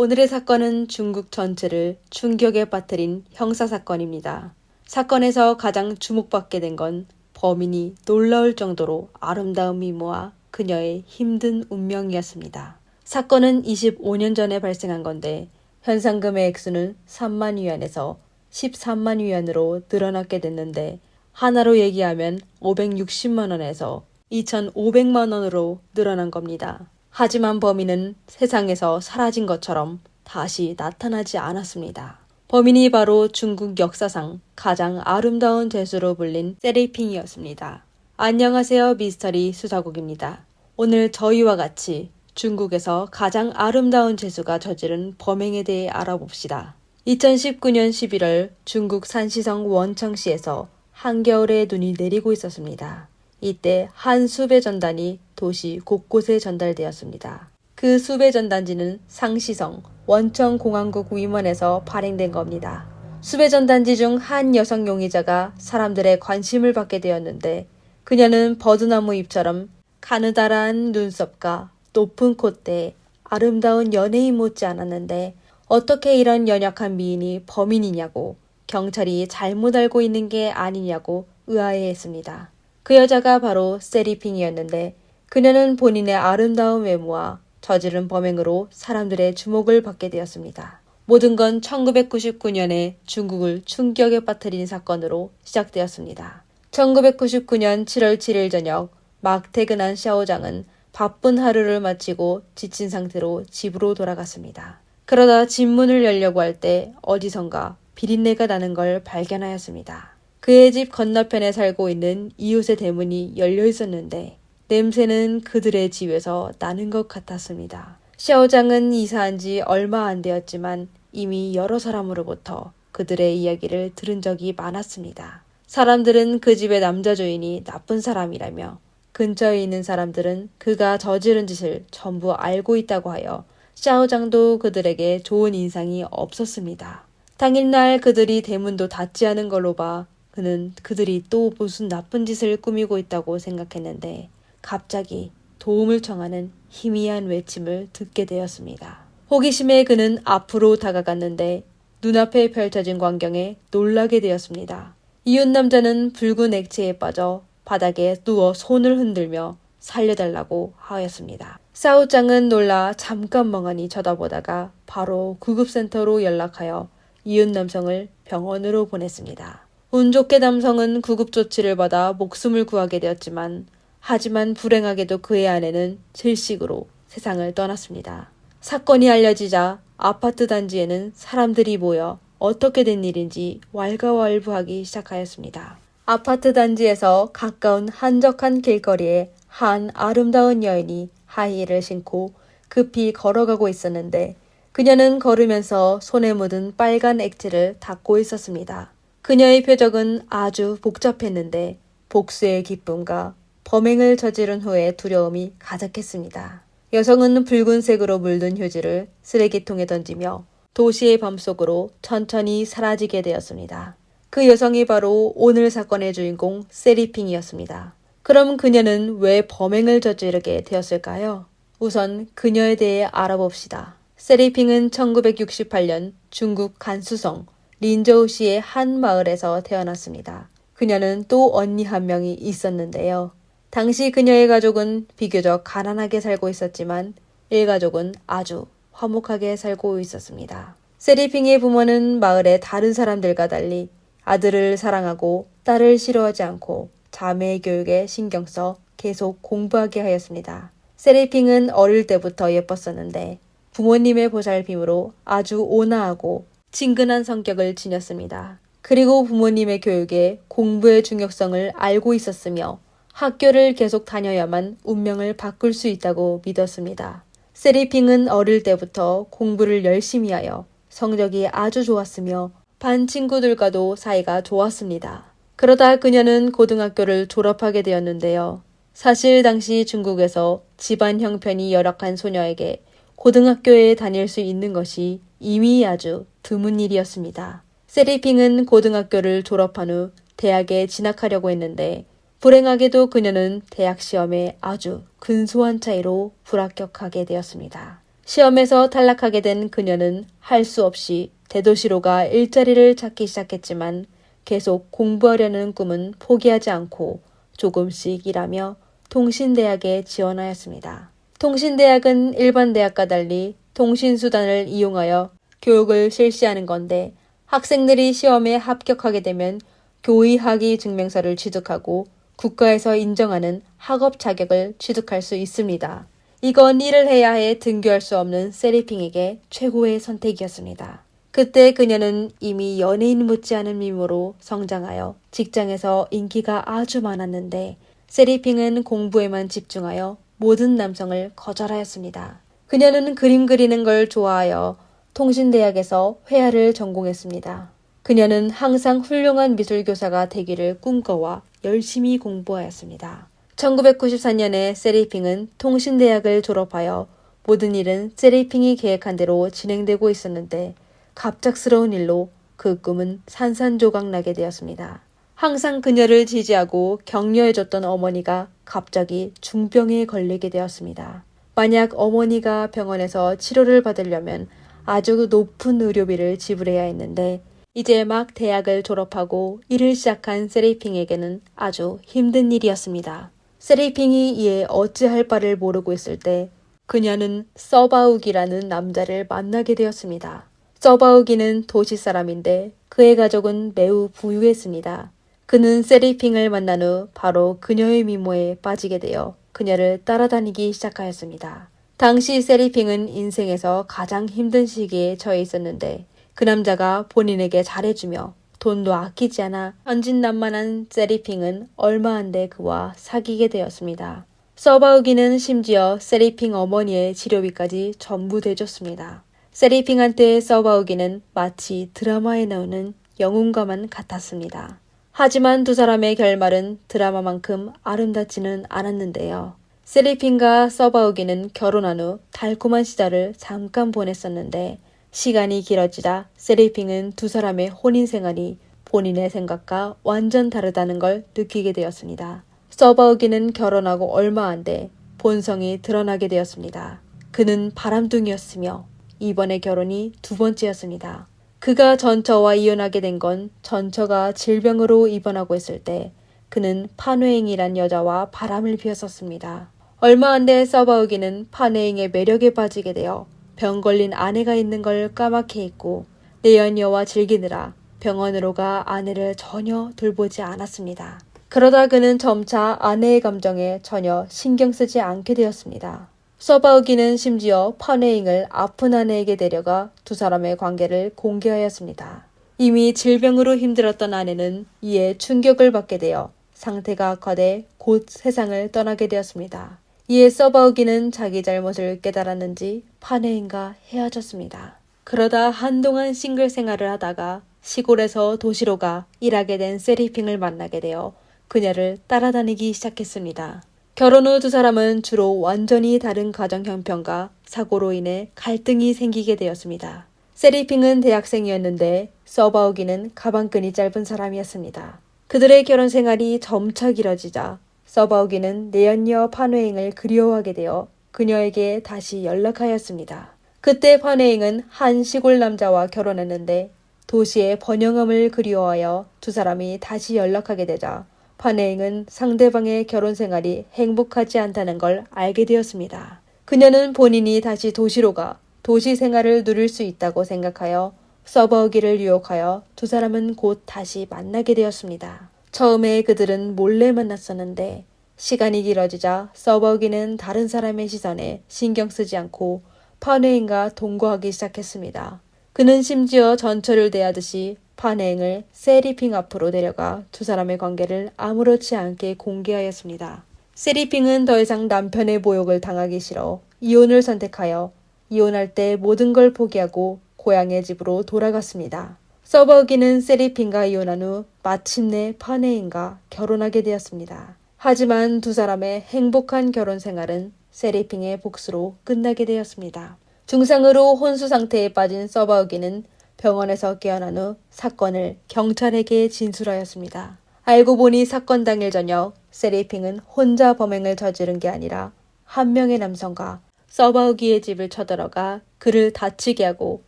오늘의 사건은 중국 전체를 충격에 빠뜨린 형사사건입니다. 사건에서 가장 주목받게 된 건 범인이 놀라울 정도로 아름다운 미모와 그녀의 힘든 운명이었습니다. 사건은 25년 전에 발생한 건데 현상금의 액수는 3만 위안에서 13만 위안으로 늘어났게 됐는데 하나로 얘기하면 560만 원에서 2,500만 원으로 늘어난 겁니다. 하지만 범인은 세상에서 사라진 것처럼 다시 나타나지 않았습니다. 범인이 바로 중국 역사상 가장 아름다운 죄수로 불린 세리핑이었습니다. 안녕하세요, 미스터리 수사국입니다. 오늘 저희와 같이 중국에서 가장 아름다운 죄수가 저지른 범행에 대해 알아봅시다. 2019년 11월 중국 산시성 원청시에서 한겨울에 눈이 내리고 있었습니다. 이때 한 수배 전단이 도시 곳곳에 전달되었습니다. 그 수배 전단지는 상시성 원청공항국 위문에서 발행된 겁니다. 수배 전단지 중 한 여성 용의자가 사람들의 관심을 받게 되었는데 그녀는 버드나무 잎처럼 가느다란 눈썹과 높은 콧대에 아름다운 연예인 못지 않았는데 어떻게 이런 연약한 미인이 범인이냐고 경찰이 잘못 알고 있는 게 아니냐고 의아해했습니다. 그 여자가 바로 세리핑이었는데 그녀는 본인의 아름다운 외모와 저지른 범행으로 사람들의 주목을 받게 되었습니다. 모든 건 1999년에 중국을 충격에 빠뜨린 사건으로 시작되었습니다. 1999년 7월 7일 저녁 막 퇴근한 샤오장은 바쁜 하루를 마치고 지친 상태로 집으로 돌아갔습니다. 그러다 집 문을 열려고 할 때 어디선가 비린내가 나는 걸 발견하였습니다. 그의 집 건너편에 살고 있는 이웃의 대문이 열려 있었는데 냄새는 그들의 집에서 나는 것 같았습니다. 샤오장은 이사한 지 얼마 안 되었지만 이미 여러 사람으로부터 그들의 이야기를 들은 적이 많았습니다. 사람들은 그 집의 남자 주인이 나쁜 사람이라며 근처에 있는 사람들은 그가 저지른 짓을 전부 알고 있다고 하여 샤오장도 그들에게 좋은 인상이 없었습니다. 당일날 그들이 대문도 닫지 않은 걸로 봐 그는 그들이 또 무슨 나쁜 짓을 꾸미고 있다고 생각했는데 갑자기 도움을 청하는 희미한 외침을 듣게 되었습니다. 호기심에 그는 앞으로 다가갔는데 눈앞에 펼쳐진 광경에 놀라게 되었습니다. 이웃 남자는 붉은 액체에 빠져 바닥에 누워 손을 흔들며 살려달라고 하였습니다. 샤오장은 놀라 잠깐 멍하니 쳐다보다가 바로 구급센터로 연락하여 이웃 남성을 병원으로 보냈습니다. 운 좋게 남성은 구급 조치를 받아 목숨을 구하게 되었지만 하지만 불행하게도 그의 아내는 질식으로 세상을 떠났습니다. 사건이 알려지자 아파트 단지에는 사람들이 모여 어떻게 된 일인지 왈가왈부하기 시작하였습니다. 아파트 단지에서 가까운 한적한 길거리에 한 아름다운 여인이 하이힐을 신고 급히 걸어가고 있었는데 그녀는 걸으면서 손에 묻은 빨간 액체를 닦고 있었습니다. 그녀의 표정은 아주 복잡했는데 복수의 기쁨과 범행을 저지른 후의 두려움이 가득했습니다. 여성은 붉은색으로 물든 휴지를 쓰레기통에 던지며 도시의 밤속으로 천천히 사라지게 되었습니다. 그 여성이 바로 오늘 사건의 주인공 세리핑이었습니다. 그럼 그녀는 왜 범행을 저지르게 되었을까요? 우선 그녀에 대해 알아봅시다. 세리핑은 1968년 중국 간수성 린저우시의 한 마을에서 태어났습니다. 그녀는 또 언니 한 명이 있었는데요. 당시 그녀의 가족은 비교적 가난하게 살고 있었지만 일가족은 아주 화목하게 살고 있었습니다. 세리핑의 부모는 마을의 다른 사람들과 달리 아들을 사랑하고 딸을 싫어하지 않고 자매의 교육에 신경 써 계속 공부하게 하였습니다. 세리핑은 어릴 때부터 예뻤었는데 부모님의 보살핌으로 아주 온화하고 친근한 성격을 지녔습니다. 그리고 부모님의 교육에 공부의 중요성을 알고 있었으며 학교를 계속 다녀야만 운명을 바꿀 수 있다고 믿었습니다. 세리핑은 어릴 때부터 공부를 열심히 하여 성적이 아주 좋았으며 반 친구들과도 사이가 좋았습니다. 그러다 그녀는 고등학교를 졸업하게 되었는데요. 사실 당시 중국에서 집안 형편이 열악한 소녀에게 고등학교에 다닐 수 있는 것이 이미 아주 드문 일이었습니다. 세리핑은 고등학교를 졸업한 후 대학에 진학하려고 했는데 불행하게도 그녀는 대학 시험에 아주 근소한 차이로 불합격하게 되었습니다. 시험에서 탈락하게 된 그녀는 할 수 없이 대도시로가 일자리를 찾기 시작했지만 계속 공부하려는 꿈은 포기하지 않고 조금씩 일하며 통신대학에 지원하였습니다. 통신대학은 일반 대학과 달리 통신수단을 이용하여 교육을 실시하는 건데 학생들이 시험에 합격하게 되면 교의학위 증명서를 취득하고 국가에서 인정하는 학업 자격을 취득할 수 있습니다. 이건 일을 해야 해 등교할 수 없는 세리핑에게 최고의 선택이었습니다. 그때 그녀는 이미 연예인 못지않은 미모로 성장하여 직장에서 인기가 아주 많았는데 세리핑은 공부에만 집중하여 모든 남성을 거절하였습니다. 그녀는 그림 그리는 걸 좋아하여 통신대학에서 회화를 전공했습니다. 그녀는 항상 훌륭한 미술교사가 되기를 꿈꿔와 열심히 공부하였습니다. 1994년에 세리핑은 통신대학을 졸업하여 모든 일은 세리핑이 계획한 대로 진행되고 있었는데 갑작스러운 일로 그 꿈은 산산조각나게 되었습니다. 항상 그녀를 지지하고 격려해줬던 어머니가 갑자기 중병에 걸리게 되었습니다. 만약 어머니가 병원에서 치료를 받으려면 아주 높은 의료비를 지불해야 했는데 이제 막 대학을 졸업하고 일을 시작한 세리핑에게는 아주 힘든 일이었습니다. 세리핑이 이에 어찌할 바를 모르고 있을 때 그녀는 서바욱이라는 남자를 만나게 되었습니다. 서바욱이는 도시 사람인데 그의 가족은 매우 부유했습니다. 그는 세리핑을 만난 후 바로 그녀의 미모에 빠지게 되어 그녀를 따라다니기 시작하였습니다. 당시 세리핑은 인생에서 가장 힘든 시기에 처해 있었는데 그 남자가 본인에게 잘해주며 돈도 아끼지 않아 천진난만한 세리핑은 얼마 안 돼 그와 사귀게 되었습니다. 서바우기는 심지어 세리핑 어머니의 치료비까지 전부 대줬습니다. 세리핑한테 서바우기는 마치 드라마에 나오는 영웅과만 같았습니다. 하지만 두 사람의 결말은 드라마만큼 아름답지는 않았는데요. 세리핑과 서바우기는 결혼한 후 달콤한 시절을 잠깐 보냈었는데 시간이 길어지자 세리핑은 두 사람의 혼인 생활이 본인의 생각과 완전 다르다는 걸 느끼게 되었습니다. 서바우기는 결혼하고 얼마 안 돼 본성이 드러나게 되었습니다. 그는 바람둥이였으며 이번에 결혼이 두 번째였습니다. 그가 전처와 이혼하게 된 건 전처가 질병으로 입원하고 있을 때 그는 판웨잉이란 여자와 바람을 피웠었습니다. 얼마 안 돼 서바우기는 판웨잉의 매력에 빠지게 되어 병 걸린 아내가 있는 걸 까맣게 잊고 내연녀와 즐기느라 병원으로 가 아내를 전혀 돌보지 않았습니다. 그러다 그는 점차 아내의 감정에 전혀 신경 쓰지 않게 되었습니다. 서바우기는 심지어 판웨잉을 아픈 아내에게 데려가 두 사람의 관계를 공개하였습니다. 이미 질병으로 힘들었던 아내는 이에 충격을 받게 되어 상태가 악화돼 곧 세상을 떠나게 되었습니다. 이에 서바우기는 자기 잘못을 깨달았는지 판웨잉과 헤어졌습니다. 그러다 한동안 싱글 생활을 하다가 시골에서 도시로 가 일하게 된 세리핑을 만나게 되어 그녀를 따라다니기 시작했습니다. 결혼 후 두 사람은 주로 완전히 다른 가정 형편과 사고로 인해 갈등이 생기게 되었습니다. 세리핑은 대학생이었는데 서바우기는 가방끈이 짧은 사람이었습니다. 그들의 결혼 생활이 점차 길어지자 서바우기는 내연녀 판웨잉을 그리워하게 되어 그녀에게 다시 연락하였습니다. 그때 판웨잉은 한 시골 남자와 결혼했는데 도시의 번영함을 그리워하여 두 사람이 다시 연락하게 되자 판웨잉은 상대방의 결혼 생활이 행복하지 않다는 걸 알게 되었습니다. 그녀는 본인이 다시 도시로 가 도시 생활을 누릴 수 있다고 생각하여 서바우기를 유혹하여 두 사람은 곧 다시 만나게 되었습니다. 처음에 그들은 몰래 만났었는데 시간이 길어지자 서바우기는 다른 사람의 시선에 신경 쓰지 않고 판웨잉과 동거하기 시작했습니다. 그는 심지어 전처를 대하듯이 판웨잉을 세리핑 앞으로 데려가 두 사람의 관계를 아무렇지 않게 공개하였습니다. 세리핑은 더 이상 남편의 모욕을 당하기 싫어 이혼을 선택하여 이혼할 때 모든 걸 포기하고 고향의 집으로 돌아갔습니다. 서바우기는 세리핑과 이혼한 후 마침내 판웨잉과 결혼하게 되었습니다. 하지만 두 사람의 행복한 결혼 생활은 세리핑의 복수로 끝나게 되었습니다. 중상으로 혼수 상태에 빠진 서바우기는 병원에서 깨어난 후 사건을 경찰에게 진술하였습니다. 알고 보니 사건 당일 저녁 세리핑은 혼자 범행을 저지른 게 아니라 한 명의 남성과 서바우기의 집을 쳐들어가 그를 다치게 하고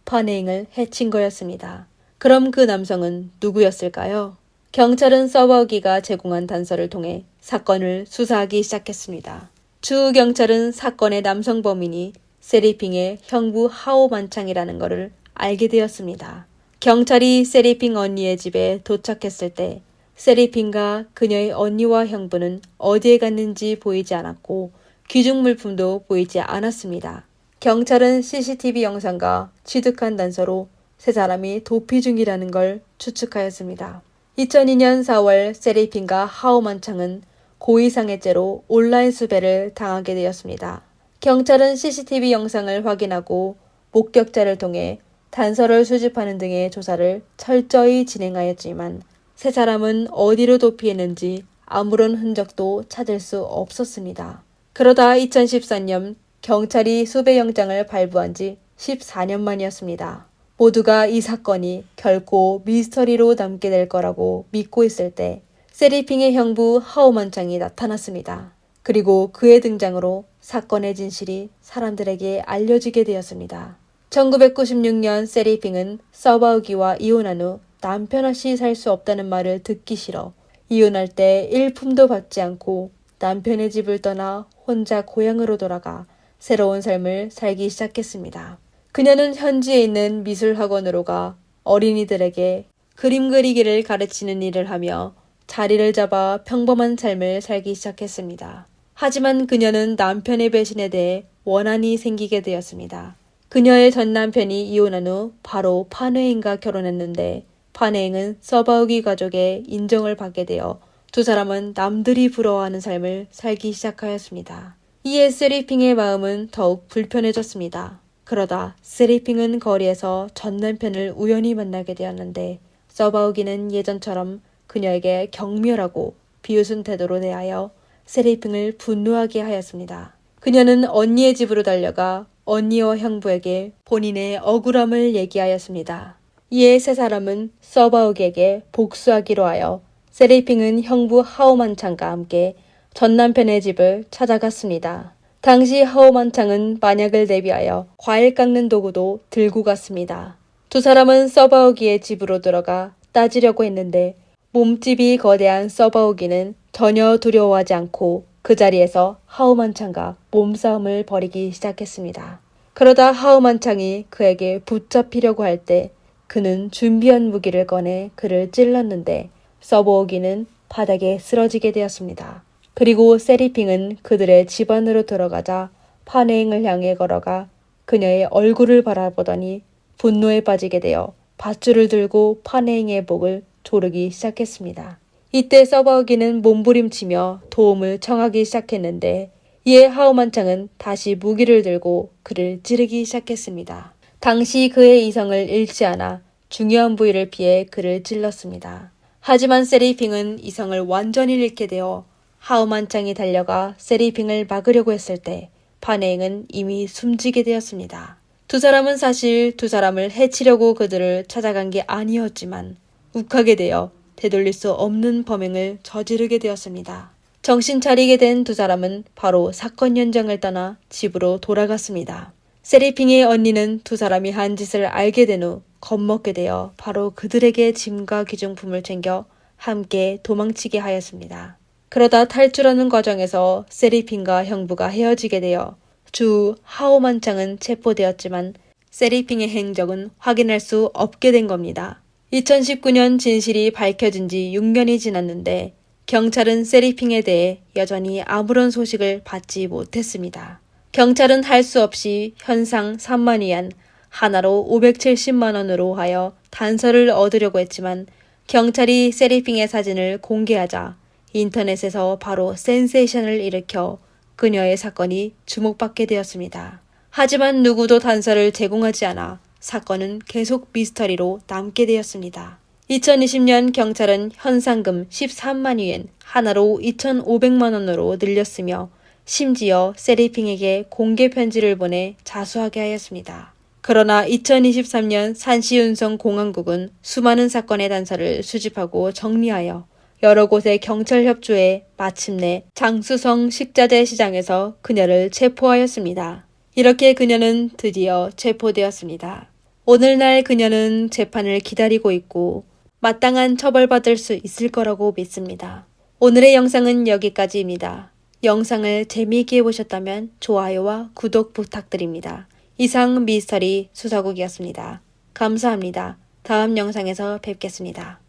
파네잉을 해친 거였습니다. 그럼 그 남성은 누구였을까요? 경찰은 서바우기가 제공한 단서를 통해 사건을 수사하기 시작했습니다. 주 경찰은 사건의 남성 범인이 세리핑의 형부 하오만창이라는 것을 알게 되었습니다. 경찰이 세리핑 언니의 집에 도착했을 때 세리핑과 그녀의 언니와 형부는 어디에 갔는지 보이지 않았고 귀중 물품도 보이지 않았습니다. 경찰은 CCTV 영상과 취득한 단서로 세 사람이 도피 중이라는 걸 추측하였습니다. 2002년 4월 세리핑과 하오만창은 고의상해죄로 온라인 수배를 당하게 되었습니다. 경찰은 CCTV 영상을 확인하고 목격자를 통해 단서를 수집하는 등의 조사를 철저히 진행하였지만 세 사람은 어디로 도피했는지 아무런 흔적도 찾을 수 없었습니다. 그러다 2014년 경찰이 수배영장을 발부한 지 14년 만이었습니다. 모두가 이 사건이 결코 미스터리로 남게 될 거라고 믿고 있을 때 세리핑의 형부 하오만창이 나타났습니다. 그리고 그의 등장으로 사건의 진실이 사람들에게 알려지게 되었습니다. 1996년 세리핑은 서바우기와 이혼한 후 남편 없이 살 수 없다는 말을 듣기 싫어 이혼할 때 일품도 받지 않고 남편의 집을 떠나 혼자 고향으로 돌아가 새로운 삶을 살기 시작했습니다. 그녀는 현지에 있는 미술학원으로 가 어린이들에게 그림 그리기를 가르치는 일을 하며 자리를 잡아 평범한 삶을 살기 시작했습니다. 하지만 그녀는 남편의 배신에 대해 원한이 생기게 되었습니다. 그녀의 전 남편이 이혼한 후 바로 파네잉과 결혼했는데 파네잉은 서바우기 가족의 인정을 받게 되어 두 사람은 남들이 부러워하는 삶을 살기 시작하였습니다. 이에 세리핑의 마음은 더욱 불편해졌습니다. 그러다 세리핑은 거리에서 전 남편을 우연히 만나게 되었는데 서바우기는 예전처럼 그녀에게 경멸하고 비웃은 태도로 대하여 세리핑을 분노하게 하였습니다. 그녀는 언니의 집으로 달려가 언니와 형부에게 본인의 억울함을 얘기하였습니다. 이에 세 사람은 서바우기에게 복수하기로 하여 세리핑은 형부 하오만창과 함께 전 남편의 집을 찾아갔습니다. 당시 하오만창은 만약을 대비하여 과일 깎는 도구도 들고 갔습니다. 두 사람은 서바우기의 집으로 들어가 따지려고 했는데 몸집이 거대한 서바우기는 전혀 두려워하지 않고 그 자리에서 하오만창과 몸싸움을 벌이기 시작했습니다. 그러다 하오만창이 그에게 붙잡히려고 할 때 그는 준비한 무기를 꺼내 그를 찔렀는데 서바우기는 바닥에 쓰러지게 되었습니다. 그리고 세리핑은 그들의 집 안으로 들어가자 파네잉을 향해 걸어가 그녀의 얼굴을 바라보더니 분노에 빠지게 되어 밧줄을 들고 파네잉의 목을 조르기 시작했습니다. 이때 서바우기는 몸부림치며 도움을 청하기 시작했는데 이에 하오만창은 다시 무기를 들고 그를 찌르기 시작했습니다. 당시 그의 이성을 잃지 않아 중요한 부위를 피해 그를 찔렀습니다. 하지만 세리핑은 이성을 완전히 잃게 되어 하오만창이 달려가 세리핑을 막으려고 했을 때 파네잉은 이미 숨지게 되었습니다. 두 사람은 사실 두 사람을 해치려고 그들을 찾아간 게 아니었지만 욱하게 되어 되돌릴 수 없는 범행을 저지르게 되었습니다. 정신 차리게 된 두 사람은 바로 사건 현장을 떠나 집으로 돌아갔습니다. 세리핑의 언니는 두 사람이 한 짓을 알게 된 후 겁먹게 되어 바로 그들에게 짐과 귀중품을 챙겨 함께 도망치게 하였습니다. 그러다 탈출하는 과정에서 세리핑과 형부가 헤어지게 되어 주 하오만창은 체포되었지만 세리핑의 행적은 확인할 수 없게 된 겁니다. 2019년 진실이 밝혀진 지 6년이 지났는데 경찰은 세리핑에 대해 여전히 아무런 소식을 받지 못했습니다. 경찰은 할 수 없이 현상 3만 위안, 하나로 570만 원으로 하여 단서를 얻으려고 했지만 경찰이 세리핑의 사진을 공개하자 인터넷에서 바로 센세이션을 일으켜 그녀의 사건이 주목받게 되었습니다. 하지만 누구도 단서를 제공하지 않아 사건은 계속 미스터리로 남게 되었습니다. 2020년 경찰은 현상금 13만 위엔, 하나로 2,500만 원으로 늘렸으며 심지어 세리핑에게 공개 편지를 보내 자수하게 하였습니다. 그러나 2023년 산시운성 공안국은 수많은 사건의 단서를 수집하고 정리하여 여러 곳의 경찰 협조에 마침내 장수성 식자재 시장에서 그녀를 체포하였습니다. 이렇게 그녀는 드디어 체포되었습니다. 오늘날 그녀는 재판을 기다리고 있고 마땅한 처벌받을 수 있을 거라고 믿습니다. 오늘의 영상은 여기까지입니다. 영상을 재미있게 보셨다면 좋아요와 구독 부탁드립니다. 이상 미스터리 수사국이었습니다. 감사합니다. 다음 영상에서 뵙겠습니다.